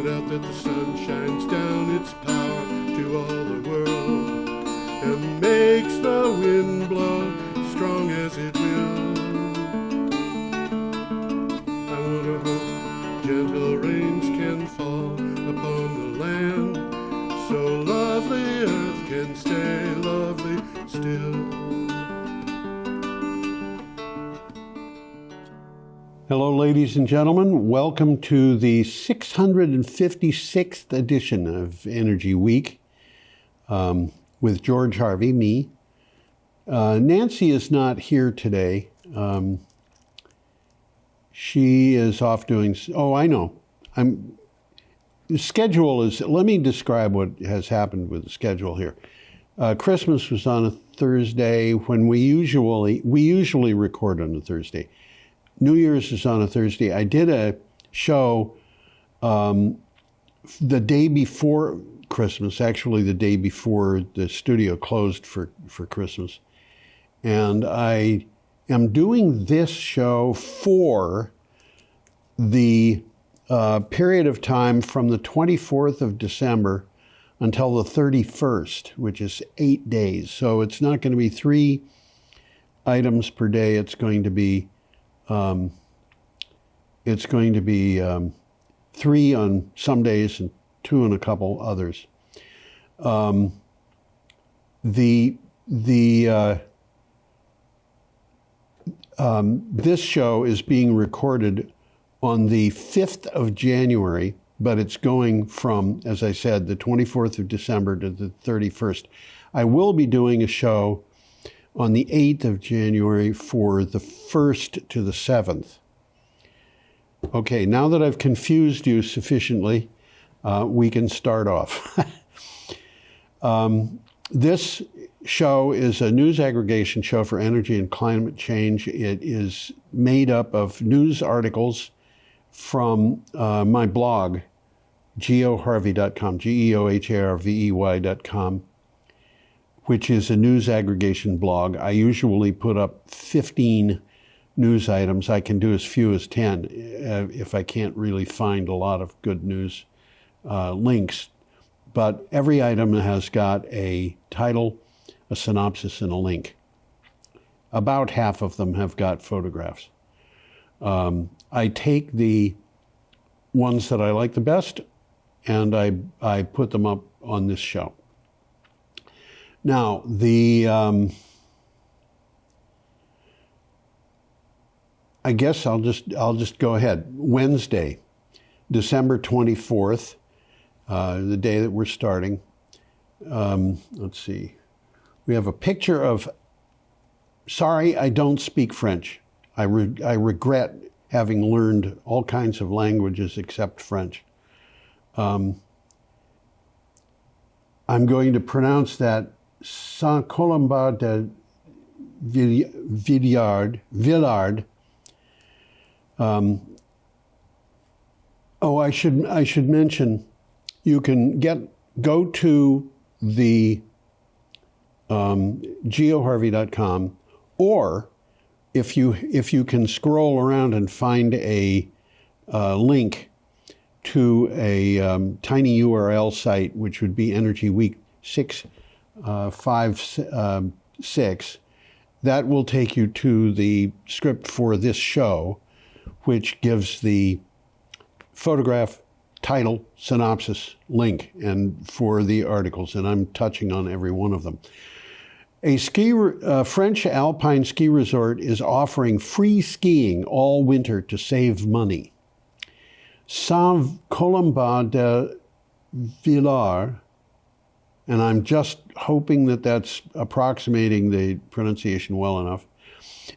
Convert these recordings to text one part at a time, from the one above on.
point out that the sun shines down its power to all the world and makes the wind blow strong as it will. I wonder how gentle rains can fall upon the land, so lovely earth can stay lovely still. Hello, ladies and gentlemen. Welcome to the 656th edition of Energy Week with George Harvey, me. Nancy is not here today. She is off doing, I know. The schedule is, let me describe what has happened with the schedule here. Christmas was on a Thursday when we usually record on a Thursday. New Year's is on a Thursday. I did a show the day before Christmas, actually the day before the studio closed for Christmas. And I am doing this show for the period of time from the 24th of December until the 31st, which is 8 days. So it's not going to be 3 items per day. It's going to be 3 on some days and 2 on a couple others. This show is being recorded on the 5th of January, but it's going from, as I said, the 24th of December to the 31st. I will be doing a show on the 8th of January for the 1st to the 7th. Okay, now that I've confused you sufficiently, we can start off. This show is a news aggregation show for energy and climate change. It is made up of news articles from my blog, geoharvey.com, geoharvey.com, which is a news aggregation blog. I usually put up 15 news items. I can do as few as 10 if I can't really find a lot of good news links. But every item has got a title, a synopsis, and a link. About half of them have got photographs. I take the ones that I like the best and I put them up on this show. Now, I guess I'll just go ahead. Wednesday, December 24th, the day that we're starting. Let's see. We have a picture of, sorry, I don't speak French. I regret having learned all kinds of languages except French. I'm going to pronounce that Saint-Colomban de Villard. I should mention, you can go to the geoharvey.com, or if you can scroll around and find a link to a tiny URL site, which would be Energy Week 656, that will take you to the script for this show, which gives the photograph, title, synopsis, link, and for the articles, and I'm touching on every one of them. A French alpine ski resort is offering free skiing all winter to save money. Saint-Colomban de Villard, and I'm just hoping that that's approximating the pronunciation well enough.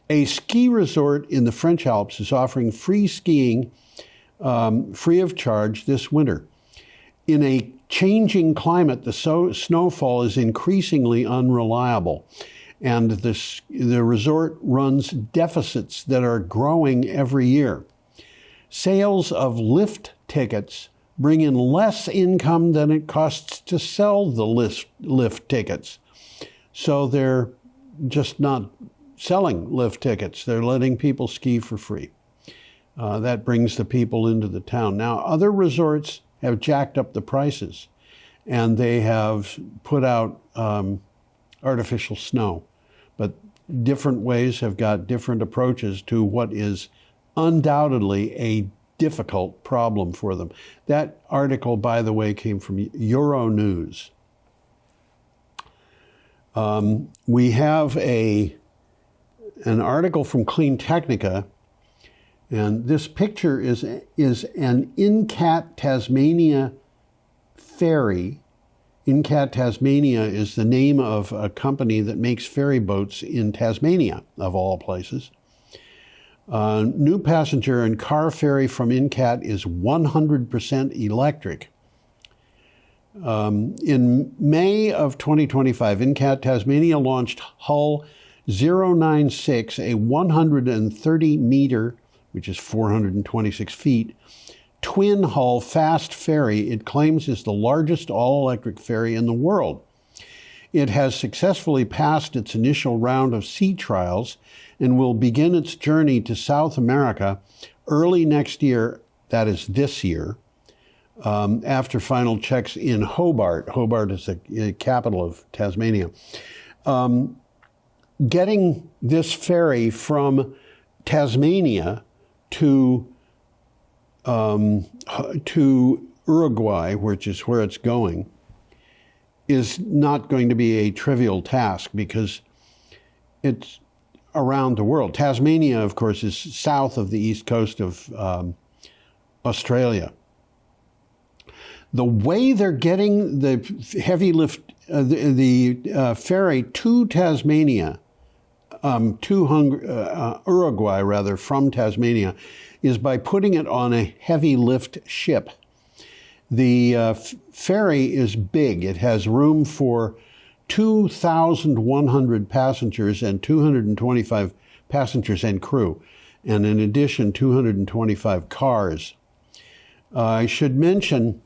A ski resort in the French Alps is offering free skiing free of charge this winter. In a changing climate, the snowfall is increasingly unreliable, and the resort runs deficits that are growing every year. Sales of lift tickets bring in less income than it costs to sell the lift tickets. So they're just not selling lift tickets. They're letting people ski for free. That brings the people into the town. Now, other resorts have jacked up the prices, and they have put out artificial snow. But different ways have got different approaches to what is undoubtedly a difficult problem for them. That article, by the way, came from Euronews. We have an article from Clean Technica, and this picture is an Incat, Tasmania ferry. Incat, Tasmania is the name of a company that makes ferry boats in Tasmania, of all places. New passenger and car ferry from Incat is 100% electric. In May of 2025, Incat Tasmania launched Hull 096, a 130 meter, which is 426 feet, twin hull fast ferry it claims is the largest all-electric ferry in the world. It has successfully passed its initial round of sea trials and will begin its journey to South America early next year, that is this year, after final checks in Hobart. Hobart is the capital of Tasmania. Getting this ferry from Tasmania to Uruguay, which is where it's going, is not going to be a trivial task because it's around the world. Tasmania, of course, is south of the east coast of Australia. The way they're getting the heavy lift, the ferry to Tasmania, Uruguay rather, from Tasmania, is by putting it on a heavy lift ship. The ferry is big. It has room for 2,100 passengers and 225 passengers and crew, and in addition, 225 cars. I should mention,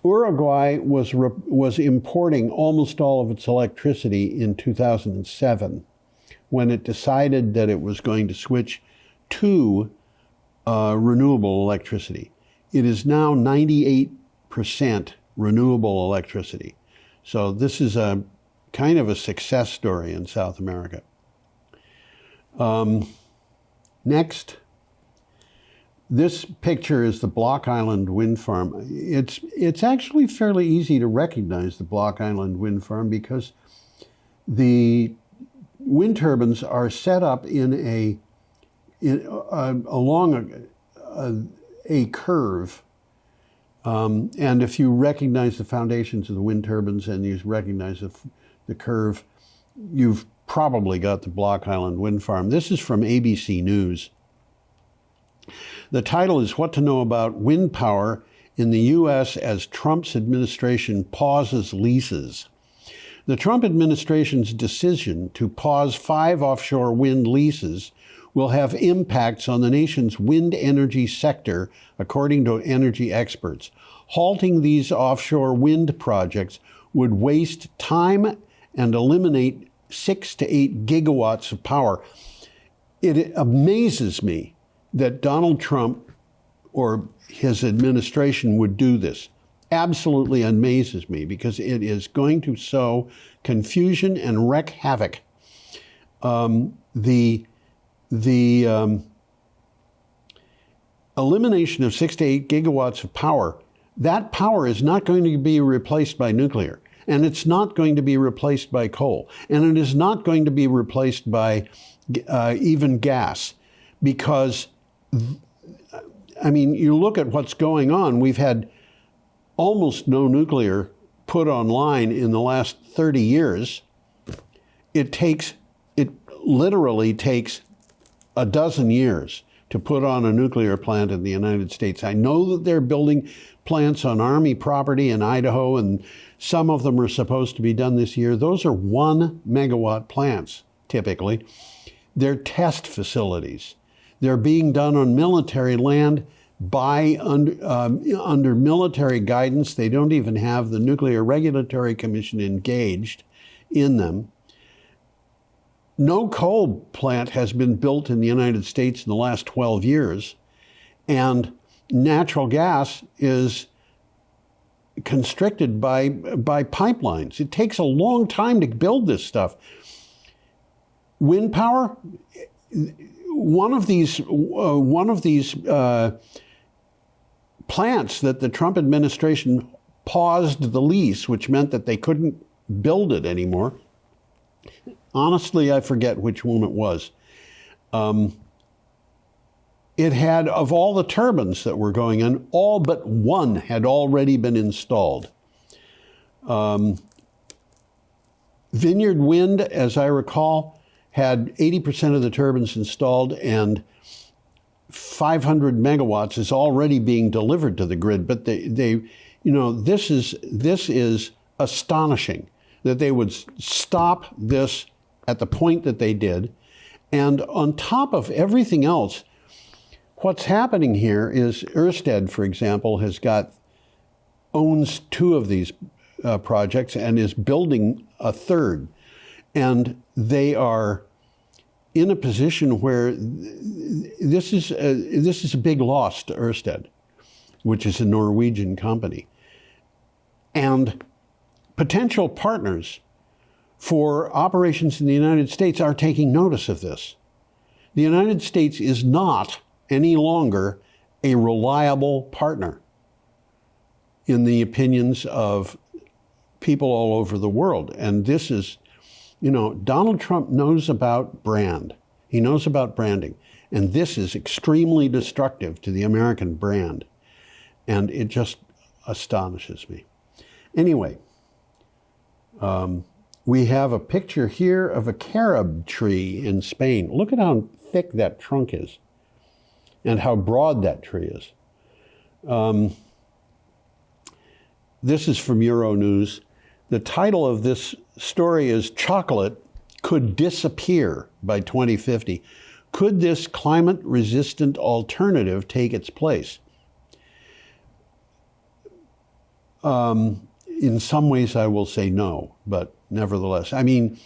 Uruguay was importing almost all of its electricity in 2007 when it decided that it was going to switch to renewable electricity. It is now 98% renewable electricity. So this is a kind of a success story in South America. Next, this picture is the Block Island wind farm. It's actually fairly easy to recognize the Block Island wind farm because the wind turbines are set up along a curve. And if you recognize the foundations of the wind turbines and you recognize the curve, you've probably got the Block Island wind farm. This is from ABC News. The title is What to Know About Wind Power in the U.S. as Trump's Administration Pauses Leases. The Trump administration's decision to pause 5 offshore wind leases will have impacts on the nation's wind energy sector, according to energy experts. Halting these offshore wind projects would waste time and eliminate 6 to 8 gigawatts of power. It amazes me that Donald Trump or his administration would do this. Absolutely amazes me because it is going to sow confusion and wreak havoc. The elimination of 6 to 8 gigawatts of power, that power is not going to be replaced by nuclear, and it's not going to be replaced by coal, and it is not going to be replaced by even gas, because, I mean, you look at what's going on. We've had almost no nuclear put online in the last 30 years. It literally takes a dozen years to put on a nuclear plant in the United States. I know that they're building plants on Army property in Idaho, and some of them are supposed to be done this year. Those are 1 megawatt plants, typically. They're test facilities. They're being done on military land under military guidance. They don't even have the Nuclear Regulatory Commission engaged in them. No coal plant has been built in the United States in the last 12 years, and natural gas is constricted by pipelines. It takes a long time to build this stuff. Wind power, one of these plants that the Trump administration paused the lease, which meant that they couldn't build it anymore. Honestly, I forget which one it was. It had, of all the turbines that were going in, all but one had already been installed. Vineyard Wind, as I recall, had 80% of the turbines installed, and 500 megawatts is already being delivered to the grid. But this is astonishing that they would stop this at the point that they did. And on top of everything else, what's happening here is Ørsted, for example, owns two of these projects and is building a third. And they are in a position where this is a big loss to Ørsted, which is a Norwegian company. And potential partners for operations in the United States are taking notice of this. The United States is not any longer a reliable partner in the opinions of people all over the world. And this is, Donald Trump knows about brand. He knows about branding. And this is extremely destructive to the American brand. And it just astonishes me. Anyway, we have a picture here of a carob tree in Spain. Look at how thick that trunk is and how broad that tree is. This is from Euronews. The title of this story is "Chocolate Could Disappear by 2050. Could this climate-resistant alternative take its place?" In some ways, I will say no, but nevertheless. I mean,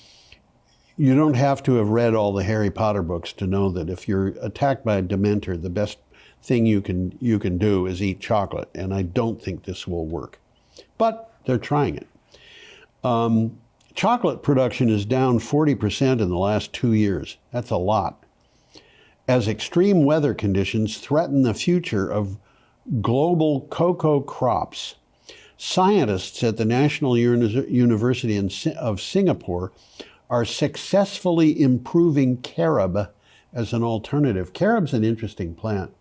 you don't have to have read all the Harry Potter books to know that if you're attacked by a Dementor, the best thing you can do is eat chocolate, and I don't think this will work. But they're trying it. Chocolate production is down 40% in the last 2 years. That's a lot. As extreme weather conditions threaten the future of global cocoa crops, scientists at the National University of Singapore are successfully improving carob as an alternative. Carob's an interesting plant.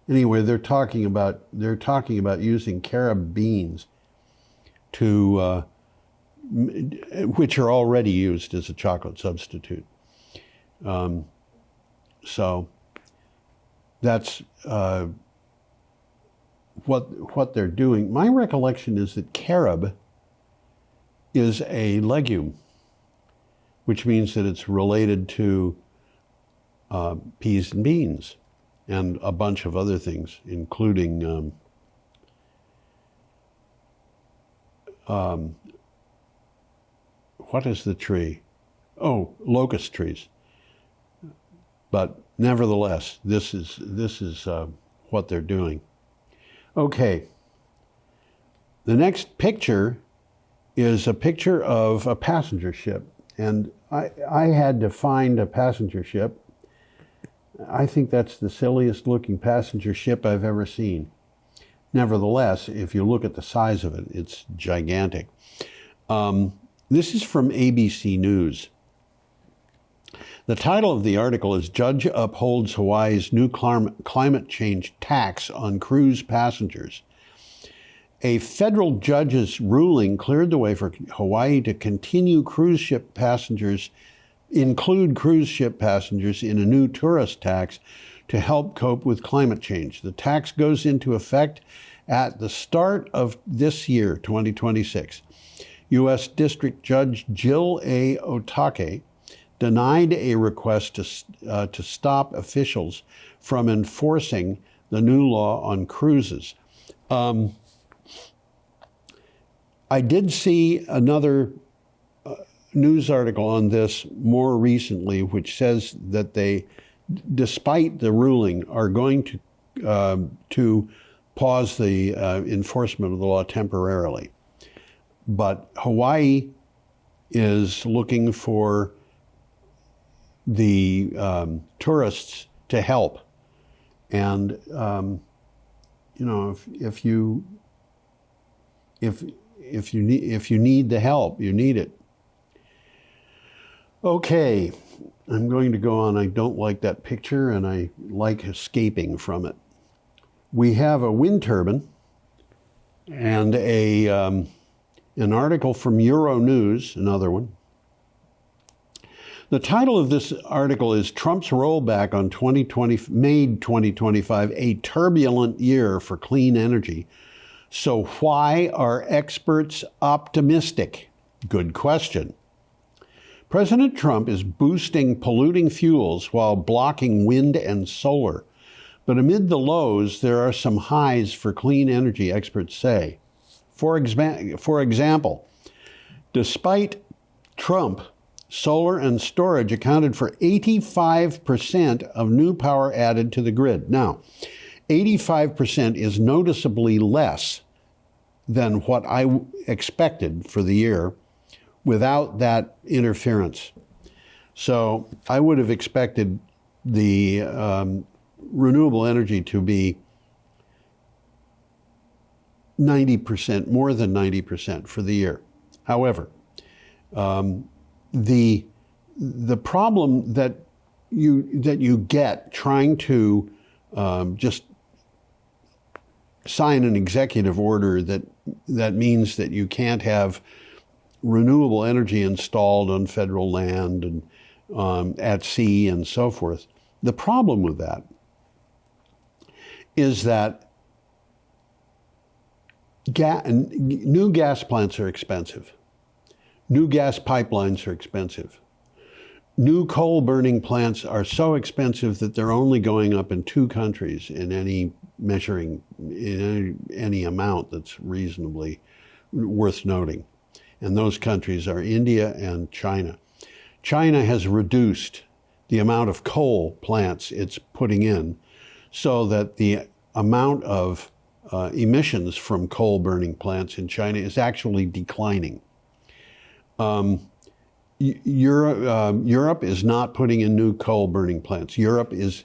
Anyway, they're talking about using carob beans to which are already used as a chocolate substitute. So that's what they're doing. My recollection is that carob is a legume, which means that it's related to peas and beans and a bunch of other things, including what is the tree? Oh, locust trees. But nevertheless, this is what they're doing. Okay. The next picture is a picture of a passenger ship. And I had to find a passenger ship. I think that's the silliest looking passenger ship I've ever seen. Nevertheless, if you look at the size of it, it's gigantic. This is from ABC News. The title of the article is "Judge Upholds Hawaii's New Climate Change Tax on Cruise Passengers." A federal judge's ruling cleared the way for Hawaii to include cruise ship passengers in a new tourist tax to help cope with climate change. The tax goes into effect at the start of this year, 2026. U.S. District Judge Jill A. Otake denied a request to stop officials from enforcing the new law on cruises. I did see another news article on this more recently, which says that they, despite the ruling, are going to pause the enforcement of the law temporarily. But Hawaii is looking for the tourists to help. And, if you need the help, you need it. Okay, I'm going to go on. I don't like that picture, and I like escaping from it. We have a wind turbine and an article from Euronews, another one. The title of this article is Trump's Rollback on made 2025 a turbulent year for clean energy. So why are experts optimistic? Good question. President Trump is boosting polluting fuels while blocking wind and solar. But amid the lows, there are some highs for clean energy, experts say. For example, despite Trump, solar and storage accounted for 85% of new power added to the grid. Now, 85% is noticeably less than what I expected for the year without that interference. So I would have expected the renewable energy to be 90%, more than 90% for the year. However, the problem that you get trying to just sign an executive order that means that you can't have renewable energy installed on federal land and at sea and so forth. The problem with that is that new gas plants are expensive. New gas pipelines are expensive. New coal-burning plants are so expensive that they're only going up in 2 countries in any measuring, in any amount that's reasonably worth noting. And those countries are India and China. China has reduced the amount of coal plants it's putting in so that the amount of emissions from coal-burning plants in China is actually declining. Europe is not putting in new coal-burning plants. Europe is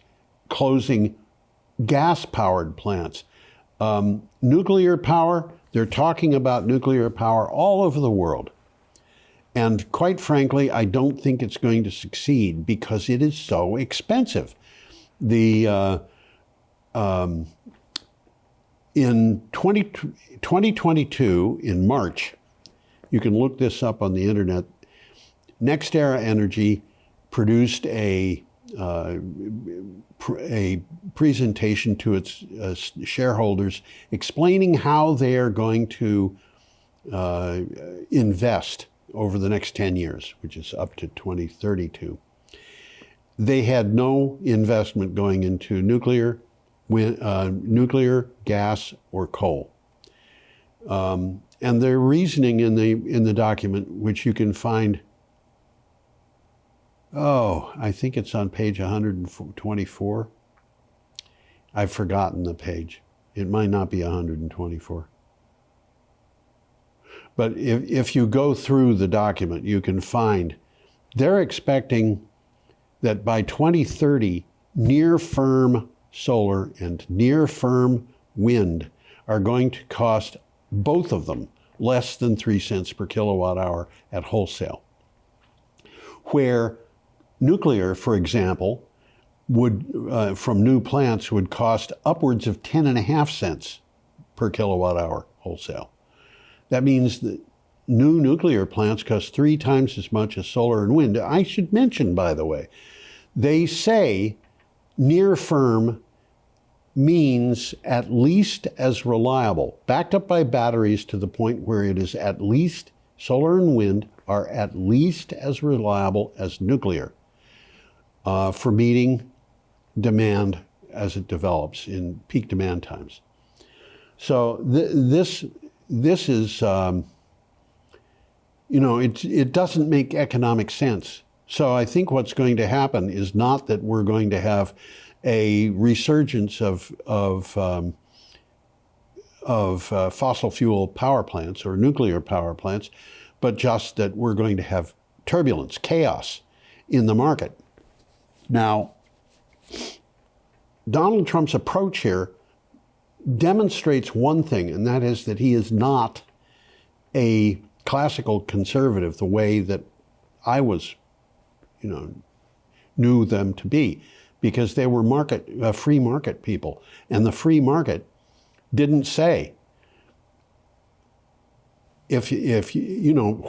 closing gas-powered plants. Nuclear power, they're talking about nuclear power all over the world. And quite frankly, I don't think it's going to succeed because it is so expensive. In 2022, in March, you can look this up on the internet, NextEra Energy produced a presentation to its shareholders explaining how they are going to invest over the next 10 years, which is up to 2032. They had no investment going into nuclear, gas, or coal. And their reasoning in the document, which you can find, I think it's on page 124. I've forgotten the page. It might not be 124. But if you go through the document, you can find they're expecting that by 2030, near-firm solar and near-firm wind are going to cost, both of them, less than 3 cents per kilowatt hour at wholesale. Where nuclear, for example, would from new plants would cost upwards of 10.5 cents per kilowatt hour wholesale. That means that new nuclear plants cost 3 times as much as solar and wind. I should mention, by the way, they say near firm means at least as reliable, backed up by batteries to the point where it is at least, solar and wind are at least as reliable as nuclear for meeting demand as it develops in peak demand times. So this is, it doesn't make economic sense. So I think what's going to happen is not that we're going to have a resurgence of fossil fuel power plants or nuclear power plants, but just that we're going to have turbulence, chaos in the market. Now, Donald Trump's approach here demonstrates one thing, and that is that he is not a classical conservative the way that I was, knew them to be, because they were free market people, and the free market didn't say if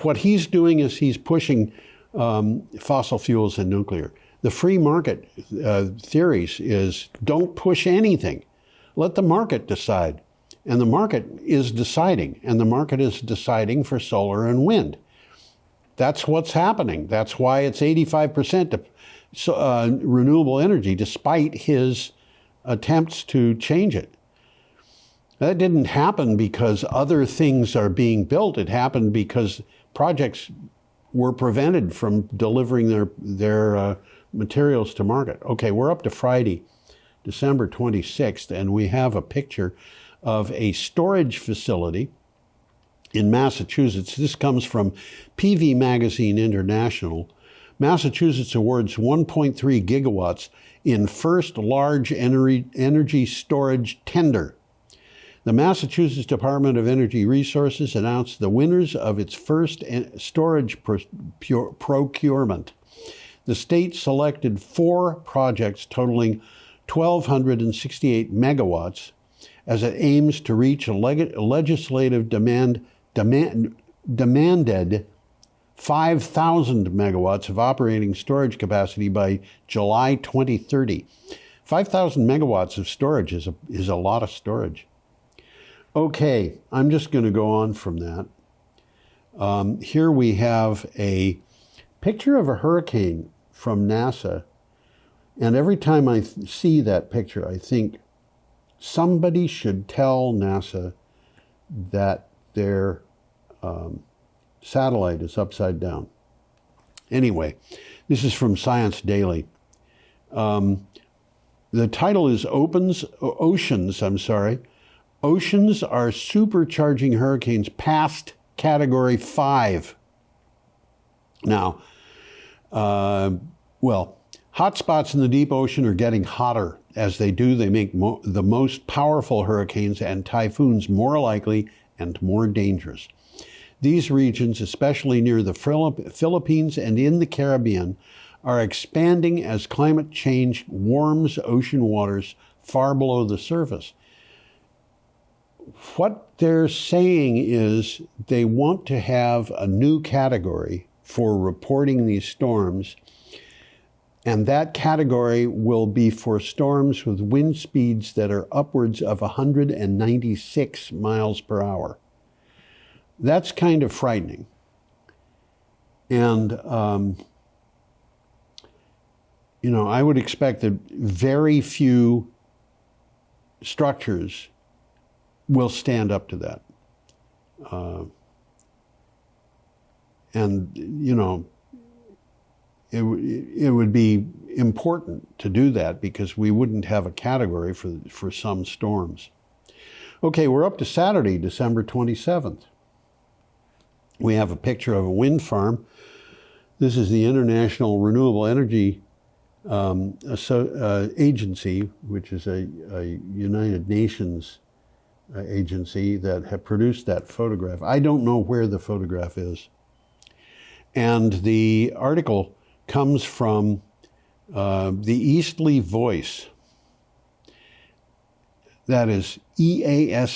what he's doing is he's pushing fossil fuels and nuclear. The free market theories is don't push anything. Let the market decide. And the market is deciding. And the market is deciding for solar and wind. That's what's happening. That's why it's 85% renewable energy, despite his attempts to change it. That didn't happen because other things are being built. It happened because projects were prevented from delivering their materials to market. Okay, we're up to Friday, December 26th, and we have a picture of a storage facility in Massachusetts. This comes from PV Magazine International. Massachusetts awards 1.3 gigawatts in first large energy storage tender. The Massachusetts Department of Energy Resources announced the winners of its first storage procurement. The state selected 4 projects totaling 1,268 megawatts as it aims to reach a legislative demanded 5,000 megawatts of operating storage capacity by July 2030. 5,000 megawatts of storage is a lot of storage. Okay, I'm just going to go on from that. Here we have a picture of a hurricane from NASA. And every time I see that picture, I think somebody should tell NASA that their satellite is upside down. Anyway, this is from Science Daily. The title is Oceans are supercharging hurricanes past Category 5. Now, hotspots in the deep ocean are getting hotter. As they do, they make the most powerful hurricanes and typhoons more likely and more dangerous. These regions, especially near the Philippines and in the Caribbean, are expanding as climate change warms ocean waters far below the surface. What they're saying is they want to have a new category for reporting these storms, and that category will be for storms with wind speeds that are upwards of 196 miles per hour. That's kind of frightening. And, I would expect that very few structures will stand up to that. It would be important to do that because we wouldn't have a category for some storms. Okay, we're up to Saturday, December 27th. We have a picture of a wind farm. This is the International Renewable Energy Agency, which is a United Nations agency that have produced that photograph. I don't know where the photograph is. And the article comes from the Eastleigh Voice. That is Eastleigh.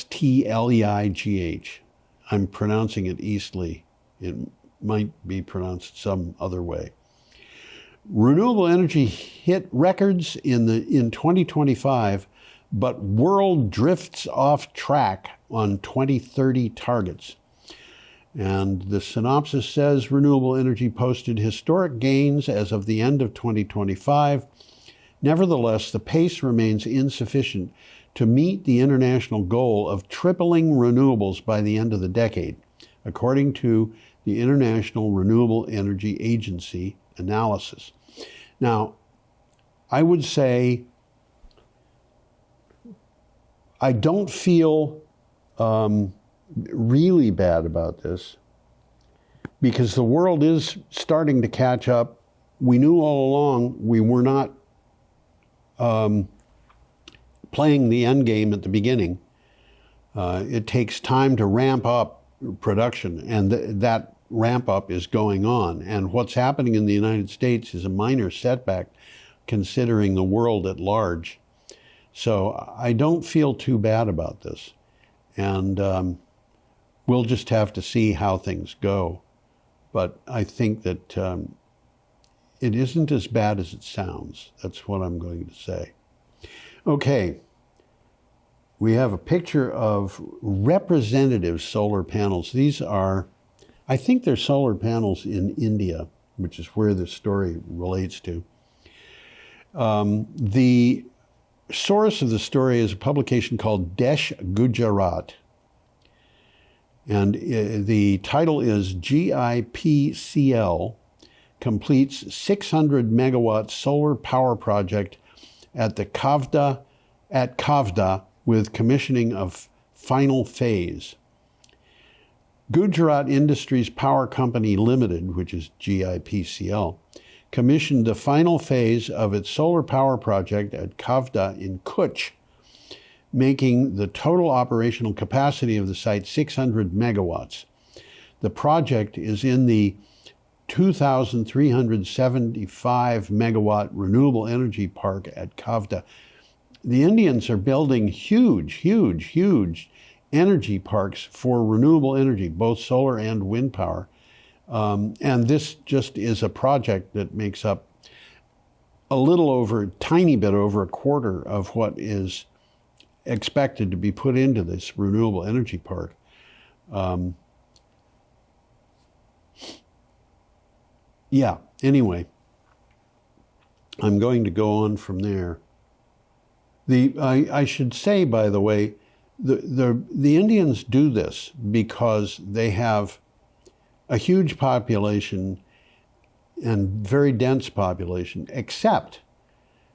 I'm pronouncing it Eastleigh. It might be pronounced some other way. Renewable energy hit records in 2025, but world drifts off track on 2030 targets. And the synopsis says renewable energy posted historic gains as of the end of 2025. Nevertheless, the pace remains insufficient to meet the international goal of tripling renewables by the end of the decade, according to the International Renewable Energy Agency analysis. Now, I would say I don't feel really bad about this, because the world is starting to catch up. We knew all along we were not playing the end game at the beginning. It takes time to ramp up production, and that ramp up is going on. And what's happening in the United States is a minor setback considering the world at large. So I don't feel too bad about this. And we'll just have to see how things go. But I think that it isn't as bad as it sounds. That's what I'm going to say. Okay. We have a picture of representative solar panels. These are, I think they're solar panels in India, which is where this story relates to. The source of the story is a publication called Desh Gujarat. And the title is GIPCL completes 600 megawatt solar power project at Kavda with commissioning of final phase. Gujarat Industries Power Company Limited, which is GIPCL, commissioned the final phase of its solar power project at Kavda in Kutch, making the total operational capacity of the site 600 megawatts. The project is in the 2,375 megawatt renewable energy park at Kavda. The Indians are building huge energy parks for renewable energy, both solar and wind power. And this just is a project that makes up tiny bit over a quarter of what is expected to be put into this renewable energy park. Anyway, I'm going to go on from there. I should say, by the way, the Indians do this because they have a huge population and very dense population, except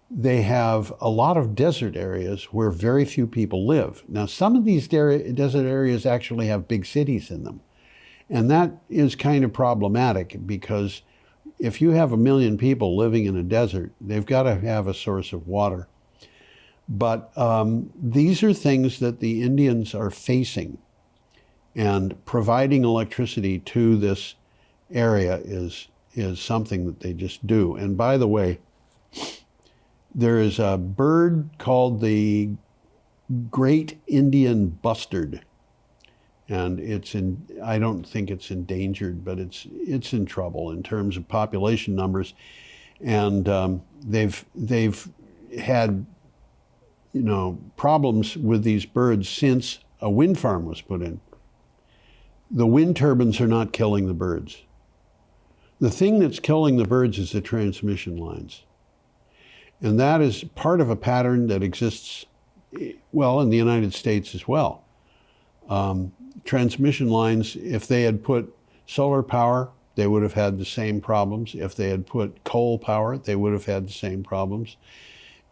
they have a lot of desert areas where very few people live. Now, some of these desert areas actually have big cities in them. And that is kind of problematic because if you have 1 million people living in a desert, they've got to have a source of water. But these are things that the Indians are facing, and providing electricity to this area is something that they just do. And by the way, there is a bird called the Great Indian Bustard, and I don't think it's endangered, but it's in trouble in terms of population numbers, and they've had problems with these birds since a wind farm was put in. The wind turbines are not killing the birds. The thing that's killing the birds is the transmission lines. And that is part of a pattern that exists, well, in the United States as well. Transmission lines, if they had put solar power, they would have had the same problems. If they had put coal power, they would have had the same problems.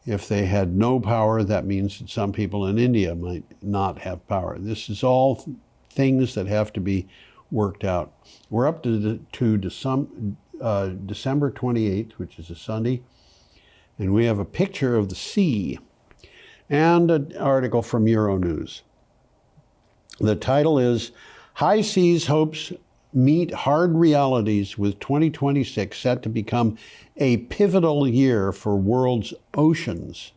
If they had no power, that means that some people in India might not have power. This is all things that have to be worked out. We're up to December 28th, which is a Sunday, and we have a picture of the sea and an article from Euronews. The title is, High Seas Hopes Meet Hard Realities with 2026 Set to Become a Pivotal Year for World's Oceans.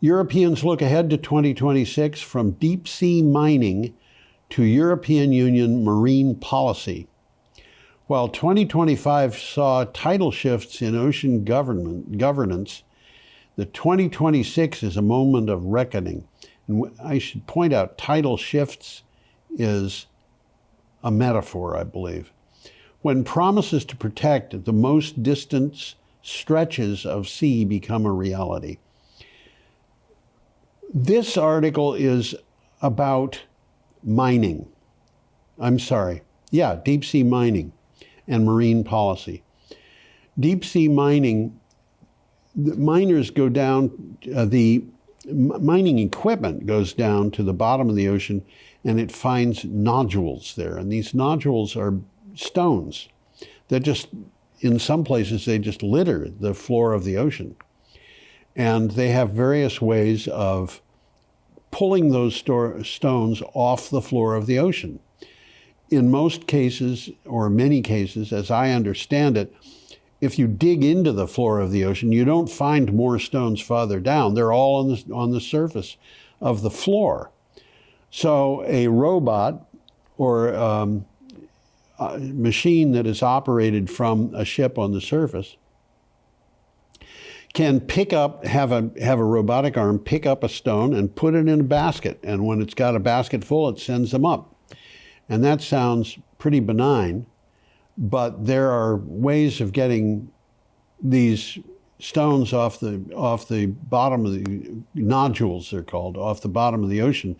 Europeans look ahead to 2026 from deep sea mining to European Union marine policy. While 2025 saw tidal shifts in ocean governance, the 2026 is a moment of reckoning. And I should point out, tidal shifts is a metaphor, I believe. When promises to protect the most distant stretches of sea become a reality. This article is about mining. Deep sea mining and marine policy. Deep sea mining, the miners go down, the mining equipment goes down to the bottom of the ocean and it finds nodules there. And these nodules are stones that just, in some places, they just litter the floor of the ocean. And they have various ways of pulling those stones off the floor of the ocean. In most cases, or many cases, as I understand it, if you dig into the floor of the ocean, you don't find more stones farther down. They're all on the surface of the floor. So a robot or a machine that is operated from a ship on the surface can pick up, have a robotic arm, pick up a stone and put it in a basket. And when it's got a basket full, it sends them up. And that sounds pretty benign, but there are ways of getting these stones off the bottom of the nodules, they're called, off the bottom of the ocean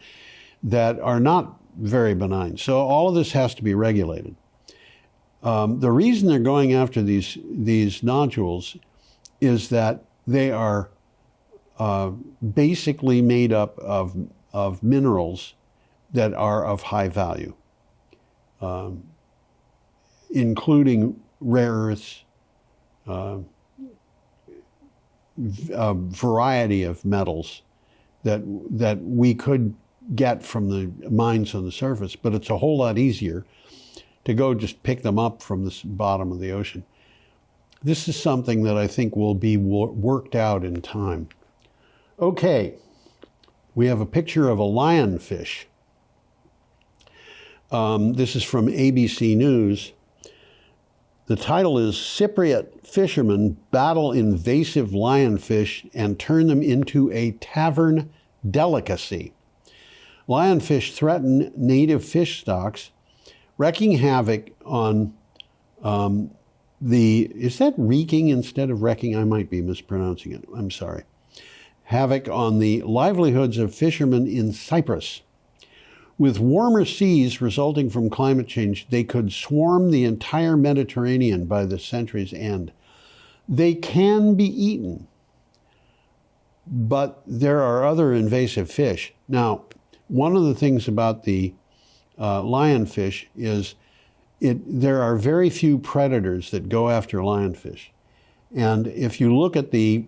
that are not very benign. So all of this has to be regulated. The reason they're going after these nodules is that they are basically made up of minerals that are of high value, including rare earths, a variety of metals that we could get from the mines on the surface, but it's a whole lot easier to go just pick them up from the bottom of the ocean. This is something that I think will be worked out in time. Okay, we have a picture of a lionfish. This is from ABC News. The title is Cypriot Fishermen Battle Invasive Lionfish and Turn Them into a Tavern Delicacy. Lionfish threaten native fish stocks, wreaking havoc on is that wreaking instead of wrecking? I might be mispronouncing it. I'm sorry. Havoc on the livelihoods of fishermen in Cyprus. With warmer seas resulting from climate change, they could swarm the entire Mediterranean by the century's end. They can be eaten, but there are other invasive fish. Now, one of the things about the lionfish is there are very few predators that go after lionfish. And if you look at the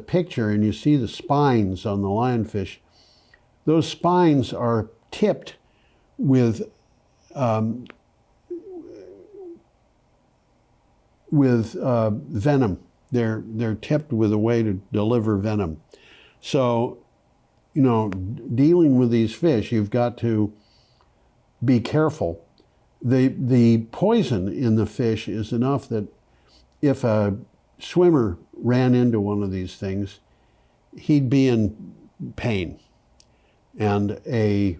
picture and you see the spines on the lionfish, those spines are tipped with venom. They're tipped with a way to deliver venom. So, dealing with these fish, you've got to be careful. The poison in the fish is enough that if a swimmer ran into one of these things, he'd be in pain. And a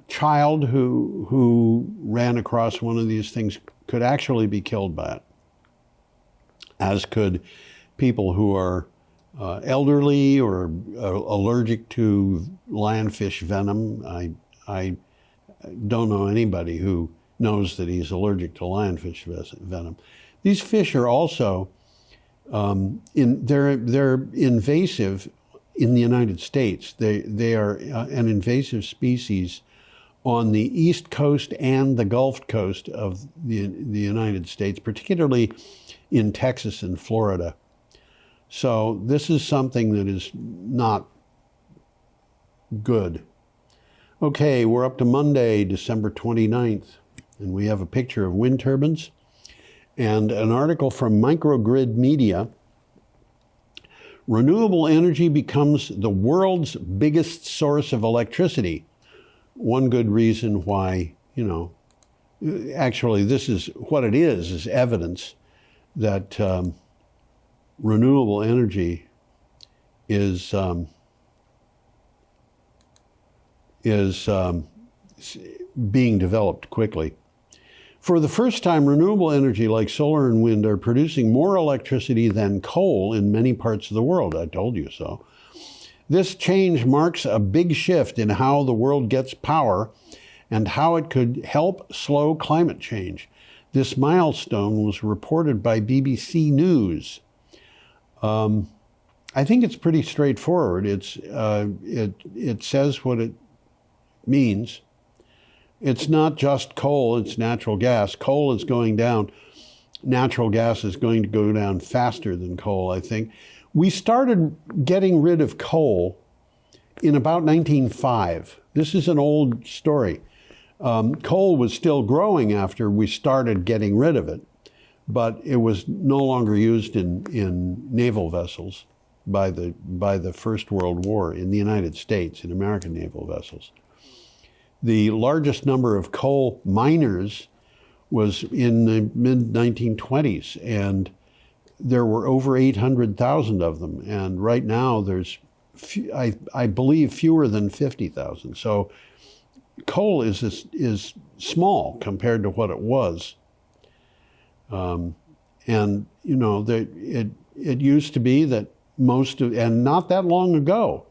child who ran across one of these things could actually be killed by it, as could people who are elderly or allergic to lionfish venom. I don't know anybody who knows that he's allergic to lionfish venom. These fish are also they're invasive in the United States. They are an invasive species on the East Coast and the Gulf Coast of the United States, particularly in Texas and Florida. So this is something that is not good. Okay, we're up to Monday, December 29th, and we have a picture of wind turbines and an article from Microgrid Media. Renewable energy becomes the world's biggest source of electricity. One good reason why, actually this is what it is evidence that renewable energy is being developed quickly. For the first time, renewable energy like solar and wind are producing more electricity than coal in many parts of the world. I told you so. This change marks a big shift in how the world gets power and how it could help slow climate change. This milestone was reported by BBC News. I think it's pretty straightforward. It says what it means. It's not just coal, it's natural gas. Coal is going down. Natural gas is going to go down faster than coal, I think. We started getting rid of coal in about 1905. This is an old story. Coal was still growing after we started getting rid of it, but it was no longer used in naval vessels by the First World War in the United States, in American naval vessels. The largest number of coal miners was in the mid-1920s, and there were over 800,000 of them. And right now there's, I believe, fewer than 50,000. So coal is small compared to what it was. And, you know, it used to be that and not that long ago,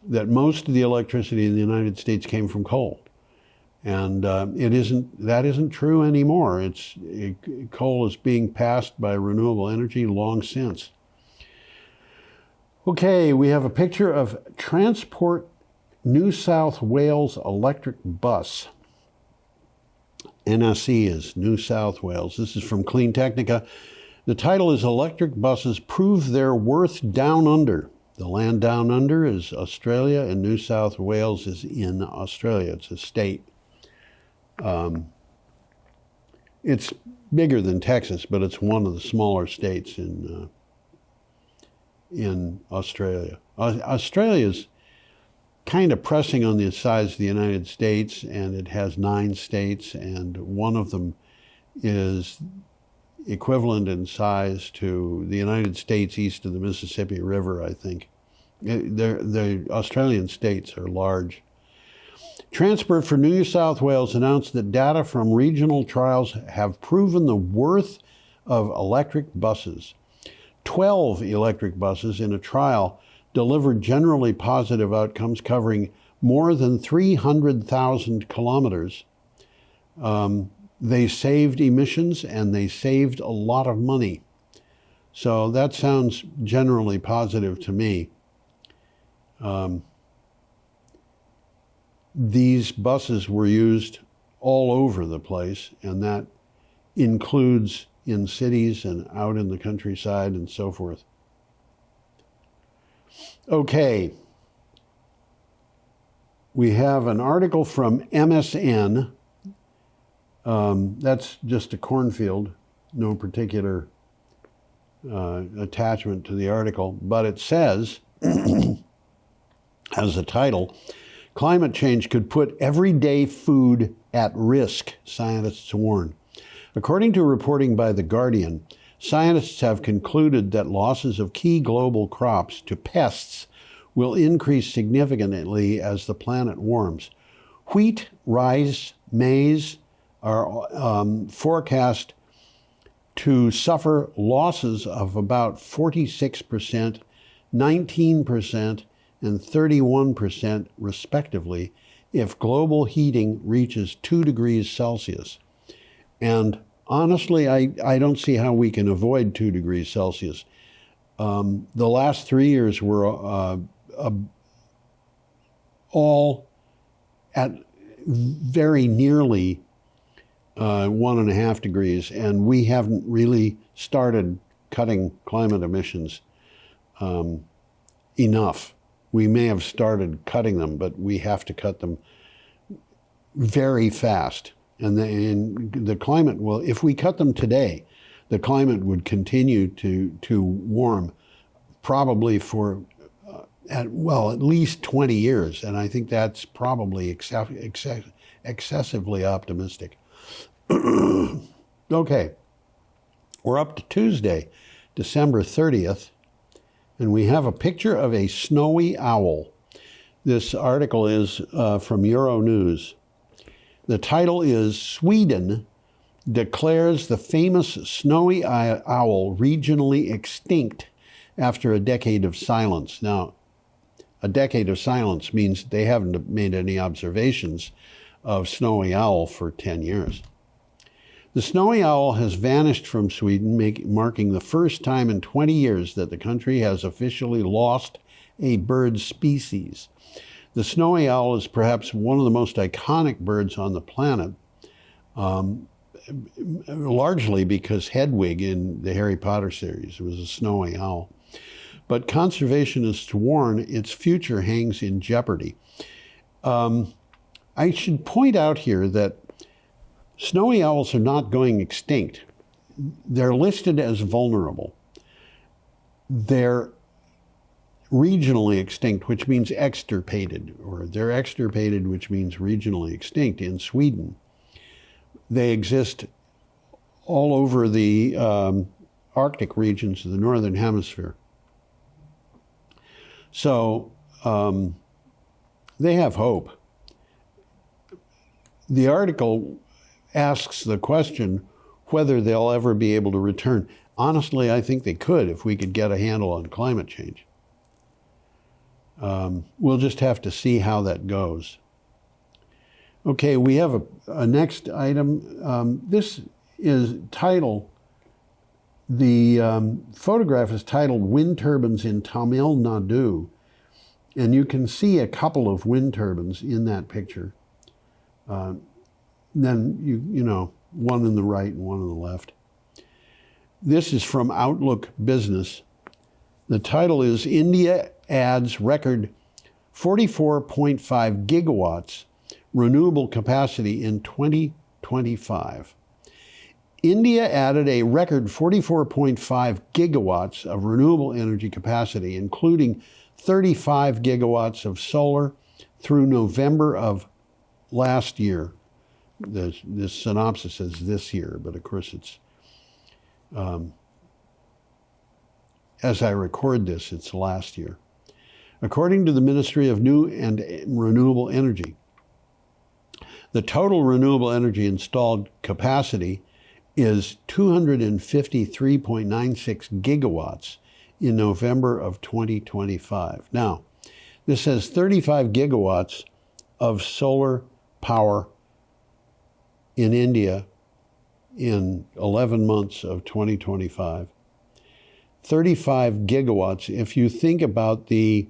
that most of the electricity in the United States came from coal. And that isn't true anymore. Coal is being passed by renewable energy long since. Okay, we have a picture of Transport New South Wales electric bus. NSE is New South Wales. This is from Clean Technica. The title is Electric Buses Prove Their Worth Down Under. The land down under is Australia, and New South Wales is in Australia. It's a state. It's bigger than Texas, but it's one of the smaller states in Australia. Australia's kind of pressing on the size of the United States, and it has 9 states, and one of them is equivalent in size to the United States east of the Mississippi River, I think. The Australian states are large. Transport for New South Wales announced that data from regional trials have proven the worth of electric buses. 12 electric buses in a trial delivered generally positive outcomes covering more than 300,000 kilometers. They saved emissions and they saved a lot of money. So that sounds generally positive to me. These buses were used all over the place, and that includes in cities and out in the countryside and so forth. Okay. We have an article from MSN. That's just a cornfield, no particular attachment to the article, but it says, as a title, climate change could put everyday food at risk, scientists warn. According to reporting by The Guardian, scientists have concluded that losses of key global crops to pests will increase significantly as the planet warms. Wheat, rice, maize are forecast to suffer losses of about 46%, 19%, and 31% respectively if global heating reaches 2 degrees Celsius. And honestly, I don't see how we can avoid 2 degrees Celsius. The last 3 years were all at very nearly 1.5 degrees, and we haven't really started cutting climate emissions enough. We may have started cutting them, but we have to cut them very fast. And the climate will, if we cut them today, the climate would continue to warm probably for, at least 20 years. And I think that's probably excessively optimistic. Okay, we're up to Tuesday, December 30th, and we have a picture of a snowy owl. This article is from Euronews. The title is Sweden declares the famous snowy owl regionally extinct after a decade of silence. Now, a decade of silence means they haven't made any observations of snowy owl for 10 years. The snowy owl has vanished from Sweden, marking the first time in 20 years that the country has officially lost a bird species. The snowy owl is perhaps one of the most iconic birds on the planet, largely because Hedwig in the Harry Potter series was a snowy owl. But conservationists warn its future hangs in jeopardy. I should point out here that snowy owls are not going extinct. They're listed as vulnerable. They're regionally extinct, which means extirpated, or they're extirpated, which means regionally extinct in Sweden. They exist all over the Arctic regions of the Northern Hemisphere. So they have hope. The article asks the question whether they'll ever be able to return. Honestly, I think they could if we could get a handle on climate change. We'll just have to see how that goes. Okay, we have a next item. This is titled, the photograph is titled Wind Turbines in Tamil Nadu. And you can see a couple of wind turbines in that picture. Then, you know, one on the right and one on the left. This is from Outlook Business. The title is India Adds Record 44.5 Gigawatts Renewable Capacity in 2025. India added a record 44.5 gigawatts of renewable energy capacity, including 35 gigawatts of solar through November of last year. This synopsis says this year, but of course it's, as I record this, it's last year. According to the Ministry of New and Renewable Energy, the total renewable energy installed capacity is 253.96 gigawatts in November of 2025. Now, this says 35 gigawatts of solar power in India in 11 months of 2025. 35 gigawatts. If you think about the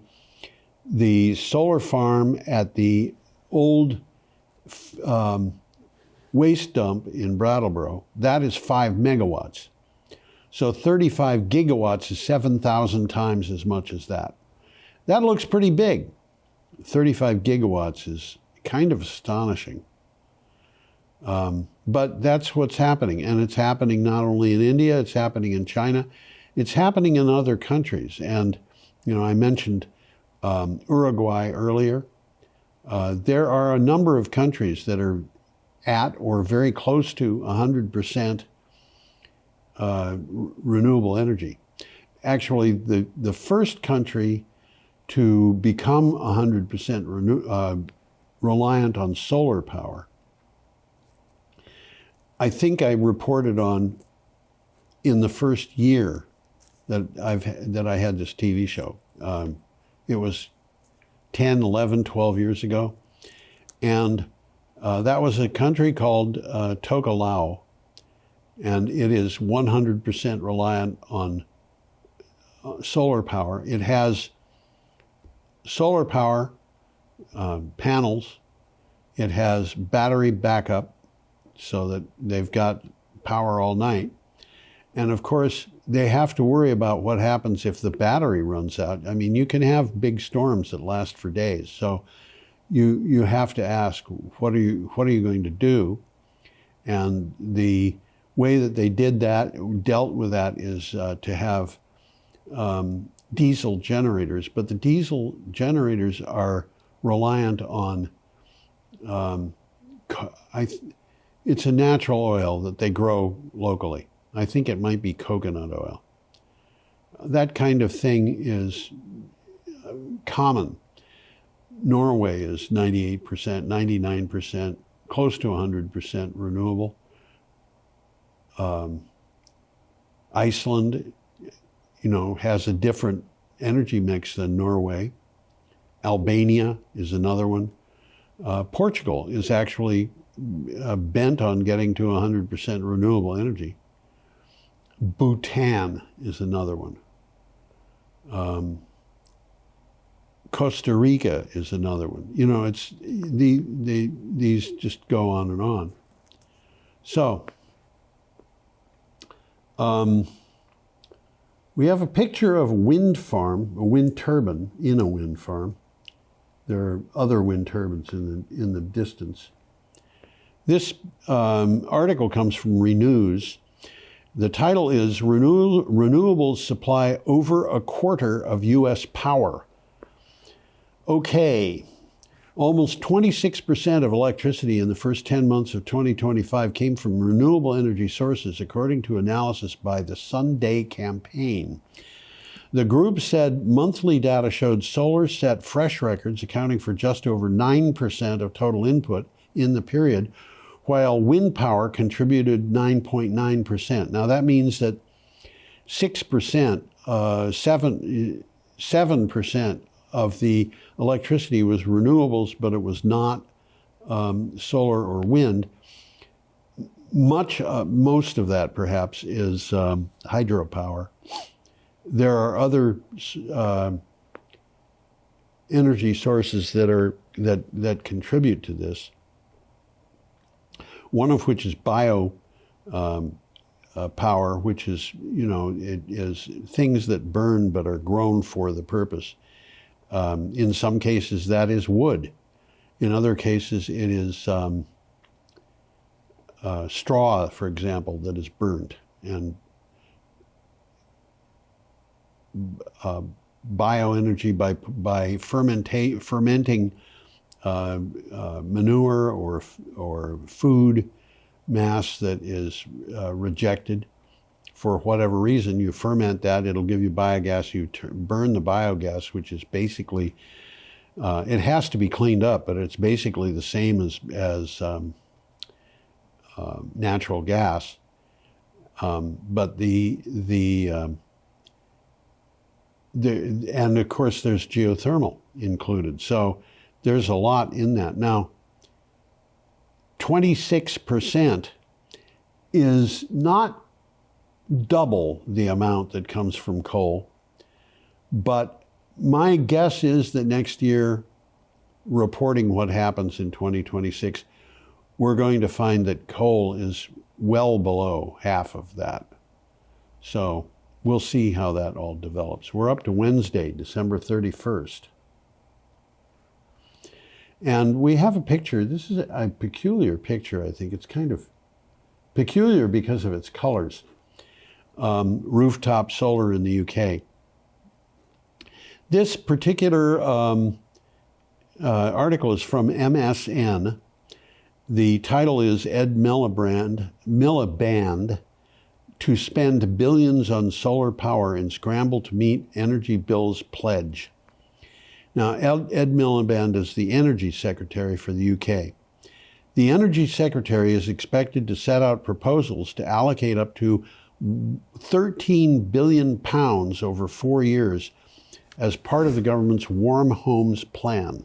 solar farm at the old waste dump in Brattleboro, that is 5 megawatts. So 35 gigawatts is 7,000 times as much as that. That looks pretty big. 35 gigawatts is kind of astonishing. But that's what's happening. And it's happening not only in India, it's happening in China. It's happening in other countries. And, you know, I mentioned Uruguay earlier. There are a number of countries that are at or very close to 100% renewable energy. Actually, the first country to become 100% reliant on solar power, I think I reported on in the first year that I had this TV show. It was 10, 11, 12 years ago. And that was a country called Tokelau. And it is 100% reliant on solar power. It has solar power panels. It has battery backup so that they've got power all night. And of course, they have to worry about what happens if the battery runs out. I mean, you can have big storms that last for days. So you have to ask, what are you going to do? And the way that they dealt with that is to have diesel generators. But the diesel generators are reliant on, it's a natural oil that they grow locally. I think it might be coconut oil. That kind of thing is common. Norway is 98%, 99%, close to 100% renewable. Iceland, you know, has a different energy mix than Norway. Albania is another one. Portugal is actually bent on getting to 100% renewable energy. Bhutan is another one. Costa Rica is another one. You know, it's these just go on and on. So we have a picture of a wind farm, a wind turbine in a wind farm. There are other wind turbines in the distance. This article comes from Renews. The title is Renewables Supply Over a Quarter of U.S. Power. Okay, almost 26% of electricity in the first 10 months of 2025 came from renewable energy sources, according to analysis by the Sunday Campaign. The group said monthly data showed solar set fresh records, accounting for just over 9% of total input in the period, while wind power contributed 9.9%. Now that means that 6%, 7% of the electricity was renewables, but it was not solar or wind. Most of that perhaps is hydropower. There are other energy sources that contribute to this. One of which is bio power, which is, it is things that burn but are grown for the purpose. In some cases, that is wood. In other cases, it is straw, for example, that is burnt. And bioenergy by fermenting manure or food mass that is rejected for whatever reason. You ferment that, it'll give you biogas. You burn the biogas, which is basically, it has to be cleaned up, but it's basically the same as natural gas. But and of course there's geothermal included. So there's a lot in that. Now, 26% is not double the amount that comes from coal, but my guess is that next year, reporting what happens in 2026, we're going to find that coal is well below half of that. So we'll see how that all develops. We're up to Wednesday, December 31st. And we have a picture. This is a peculiar picture, I think. It's kind of peculiar because of its colors. Rooftop solar in the UK. This particular article is from MSN. The title is Ed Miliband to spend billions on solar power and scramble to meet energy bills pledge. Now, Ed Miliband is the Energy Secretary for the UK. The Energy Secretary is expected to set out proposals to allocate up to £13 billion over 4 years as part of the government's Warm Homes Plan.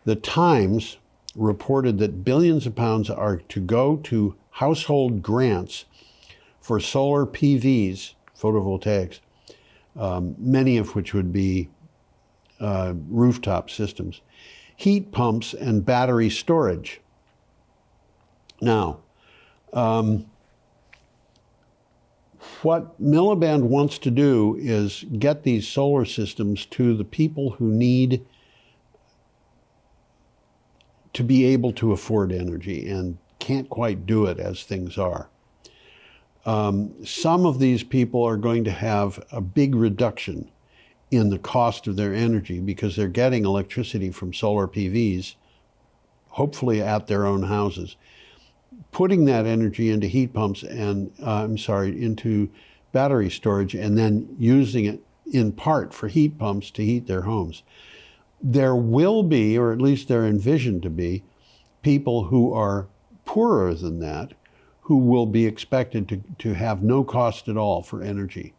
The Times reported that billions of pounds are to go to household grants for solar PVs, photovoltaics, many of which would be rooftop systems, heat pumps, and battery storage. Now, what Miliband wants to do is get these solar systems to the people who need to be able to afford energy and can't quite do it as things are. Some of these people are going to have a big reduction in the cost of their energy because they're getting electricity from solar PVs, hopefully at their own houses, putting that energy into heat pumps and, into battery storage, and then using it in part for heat pumps to heat their homes. There will be, or at least they're envisioned to be, people who are poorer than that, who will be expected to have no cost at all for energy,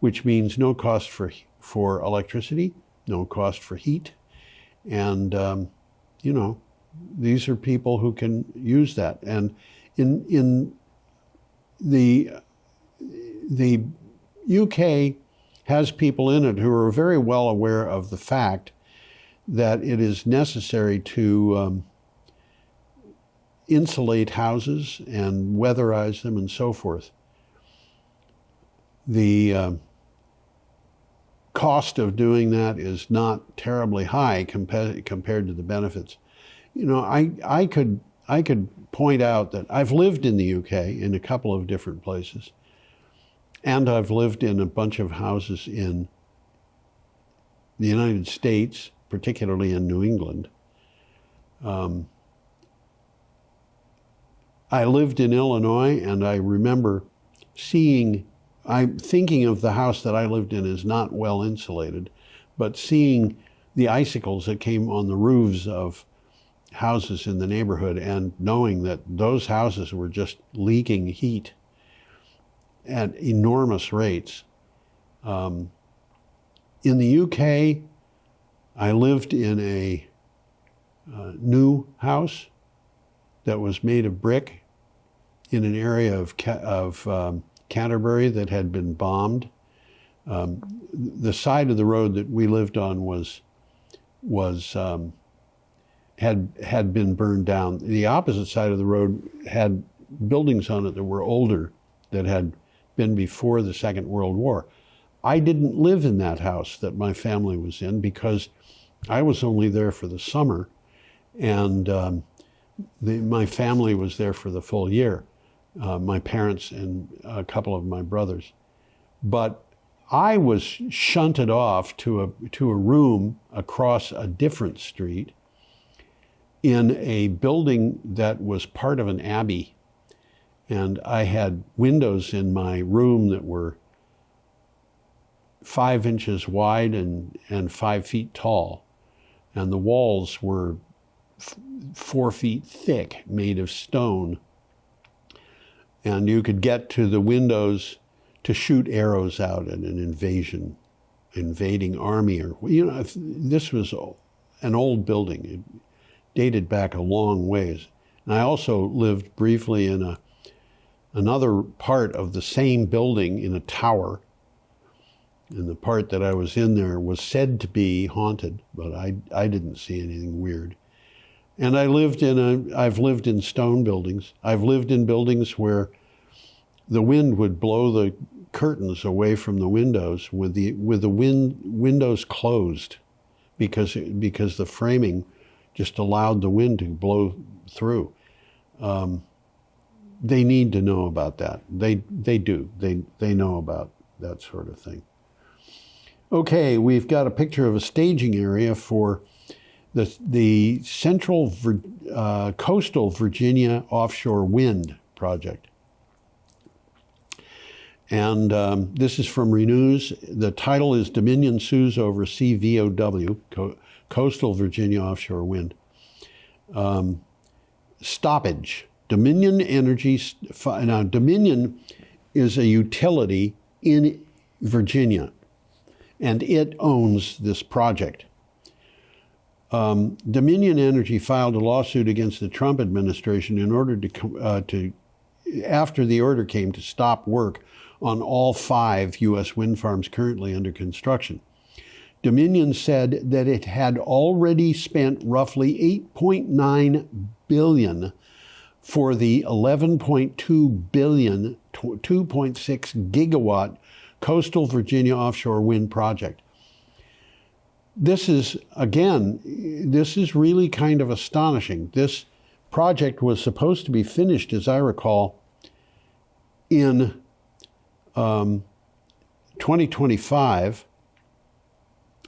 which means no cost for electricity, no cost for heat, and, These are people who can use that. And in the UK has people in it who are very well aware of the fact that it is necessary to insulate houses and weatherize them and so forth. The cost of doing that is not terribly high compared to the benefits. You know, I could point out that I've lived in the UK in a couple of different places, and I've lived in a bunch of houses in the United States, particularly in New England. I lived in Illinois, and I remember thinking of the house that I lived in as not well insulated, but seeing the icicles that came on the roofs of houses in the neighborhood and knowing that those houses were just leaking heat at enormous rates. In the UK, I lived in a new house that was made of brick in an area of Canterbury that had been bombed. The side of the road that we lived on had been burned down. The opposite side of the road had buildings on it that were older, that had been before the Second World War. I didn't live in that house that my family was in because I was only there for the summer, and my family was there for the full year. My parents and a couple of my brothers. But I was shunted off to a room across a different street in a building that was part of an abbey. And I had windows in my room that were 5 inches wide and 5 feet tall. And the walls were 4 feet thick, made of stone. And you could get to the windows to shoot arrows out at an invading army. Or, you know, this was an old building. It dated back a long ways. And I also lived briefly in another part of the same building in a tower. And the part that I was in there was said to be haunted, but I didn't see anything weird. And I've lived in stone buildings. I've lived in buildings where the wind would blow the curtains away from the windows with the windows closed because the framing just allowed the wind to blow through. They need to know about that. They do. They know about that sort of thing. Okay, we've got a picture of a staging area for the Central Coastal Virginia Offshore Wind Project. And this is from Renews. The title is Dominion Sues Over CVOW, Coastal Virginia Offshore Wind. Stoppage. Dominion Energy. Now, Dominion is a utility in Virginia, and it owns this project. Dominion Energy filed a lawsuit against the Trump administration in order to after the order came to stop work on all 5 U.S. wind farms currently under construction. Dominion said that it had already spent roughly $8.9 billion for the $11.2 billion, 2.6 gigawatt Coastal Virginia offshore wind project. This is really kind of astonishing. This project was supposed to be finished, as I recall, in 2025.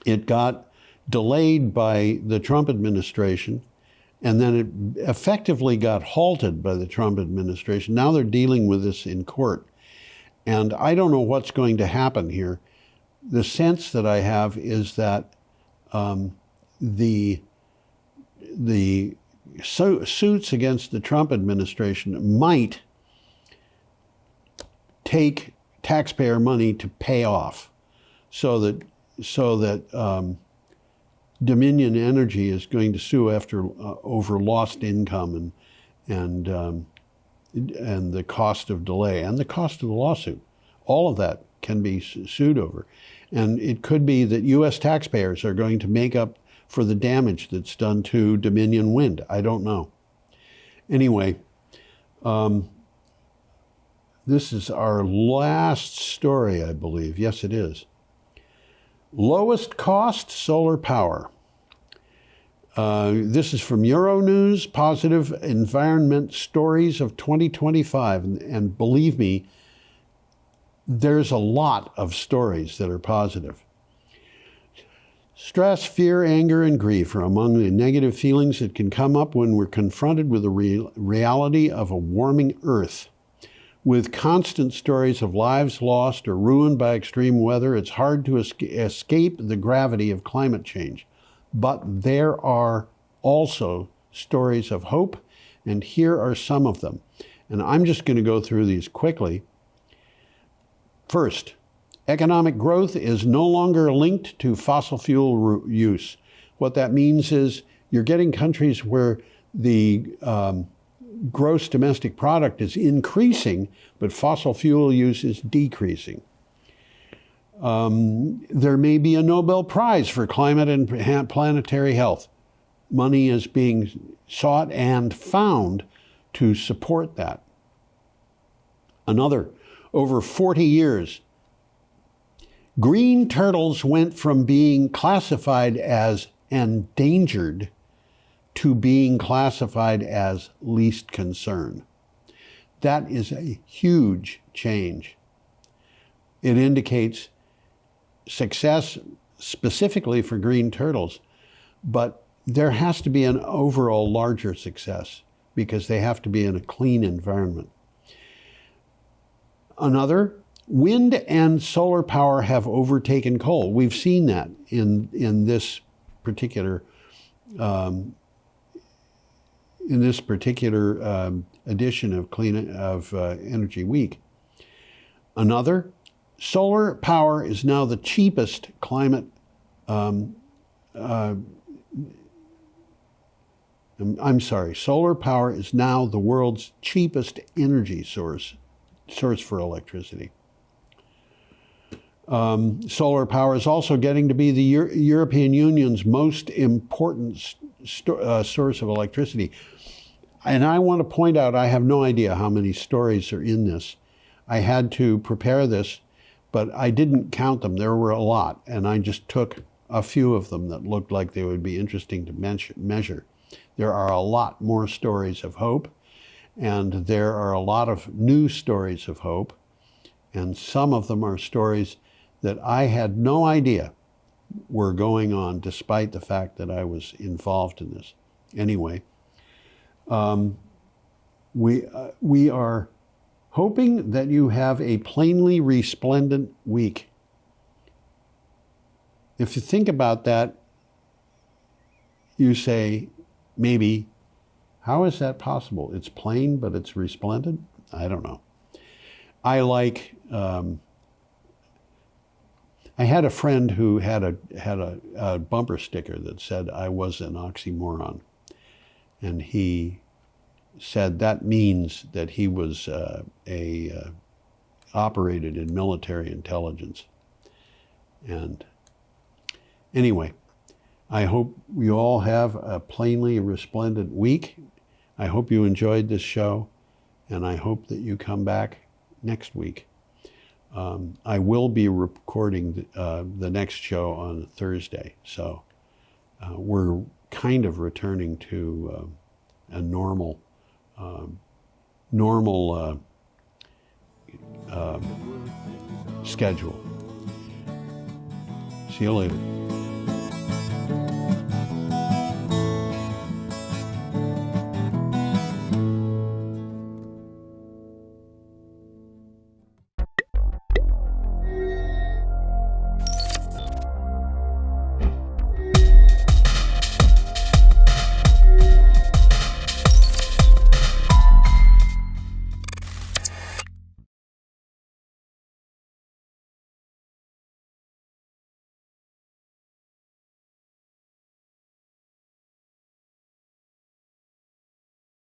It got delayed by the Trump administration, and then it effectively got halted by the Trump administration. Now they're dealing with this in court. And I don't know what's going to happen here. The sense that I have is that the suits against the Trump administration might take taxpayer money to pay off, so that Dominion Energy is going to sue over lost income and the cost of delay and the cost of the lawsuit. All of that can be sued over. And it could be that U.S. taxpayers are going to make up for the damage that's done to Dominion Wind. I don't know. Anyway, this is our last story, I believe. Yes, it is. Lowest cost solar power. This is from Euronews, Positive Environment Stories of 2025. And believe me, there's a lot of stories that are positive. Stress, fear, anger, and grief are among the negative feelings that can come up when we're confronted with the reality of a warming Earth. With constant stories of lives lost or ruined by extreme weather, it's hard to escape the gravity of climate change. But there are also stories of hope, and here are some of them. And I'm just going to go through these quickly. First, economic growth is no longer linked to fossil fuel use. What that means is you're getting countries where the gross domestic product is increasing, but fossil fuel use is decreasing. There may be a Nobel Prize for climate and planetary health. Money is being sought and found to support that. Another, over 40 years, green turtles went from being classified as endangered to being classified as least concern. That is a huge change. It indicates success specifically for green turtles, but there has to be an overall larger success because they have to be in a clean environment. Another, wind and solar power have overtaken coal. We've seen that in this particular edition of Energy Week. Another, solar power is now the cheapest climate. Solar power is now the world's cheapest energy source for electricity. Solar power is also getting to be the European Union's most important source of electricity. And I want to point out, I have no idea how many stories are in this. I had to prepare this, but I didn't count them. There were a lot, and I just took a few of them that looked like they would be interesting to measure. There are a lot more stories of hope, and there are a lot of new stories of hope, and some of them are stories that I had no idea were going on, despite the fact that I was involved in this. Anyway, we are hoping that you have a plainly resplendent week. If you think about that, you say, maybe, how is that possible? It's plain, but it's resplendent? I don't know. I like, I had a friend who had a bumper sticker that said I was an oxymoron. And he said that means that he was operated in military intelligence. And anyway, I hope you all have a plainly resplendent week. I hope you enjoyed this show, and I hope that you come back next week. I will be recording the next show on Thursday, so we're kind of returning to a normal schedule. See you later.